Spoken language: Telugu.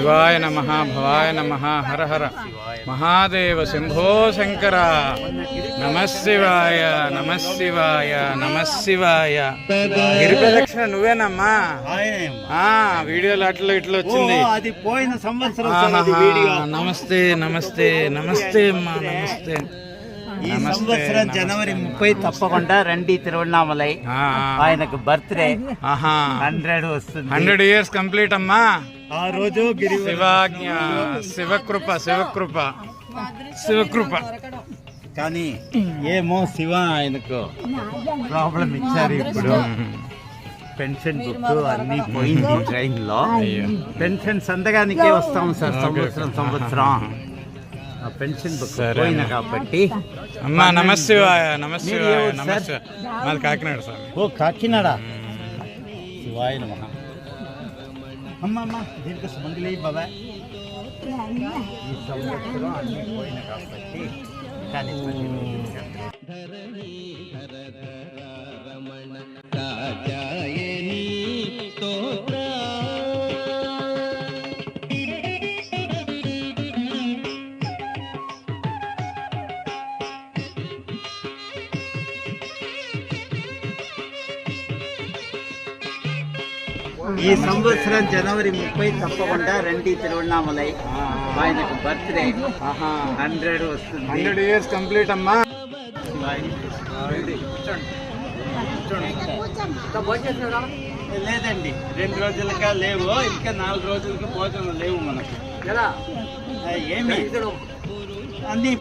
శివాయ నమః భవాయ నమః హర హర మహాదేవ శంభో శంకర నమః శివాయ నమః శివాయ నమః శివాయ. గిరి ప్రదక్షిణ నువ్వేనమ్మా? వీడియోలు అట్లా ఇట్లా వచ్చింది. అది పోయిన సంవత్సరం. నమస్తే నమస్తే నమస్తే అమ్మా నమస్తే. ఈ సంవత్సరం జనవరి 30 తప్పకుండా రండి తిరువన్నామలై. ఆయనకు బర్త్డే 100 వస్తుంది. 100 years కంప్లీట్ అమ్మా. ఆ రోజు శివాజ్ఞ శివకృప శివకృప శివకృప. కానీ ఏమో శివ ఆయనకు ప్రాబ్లం ఇచ్చారు. ఇప్పుడు పెన్షన్ బుక్ అన్ని పోయింది ట్రైన్ లో. పెన్షన్ సంతకానికే వస్తాం సార్ సంవత్సరం. పెన్షన్ బుక్ పోయిన కాబట్టి. అమ్మా నమశివాయ నమశివాయ నమశివాయ. మాది కాకినాడ సార్. ఓ కాకినాడ. శివాయ నమః. అమ్మమ్మ దీర్ఘ సుమంగళి బాబా. ఈ సంవత్సరం అన్ని పోయిన కాబట్టి కానీ ఈ సంవత్సరం జనవరి 30 తప్పకుండా రండి తిరువన్నామలై. ఆయనకు బర్త్డే 100 వస్తుంది. 100 years కంప్లీట్ అమ్మా. లేదండి 2 రోజులుగా లేవు, ఇంకా 4 రోజులకి భోజనం లేవు మనకు. ఏమి అన్ని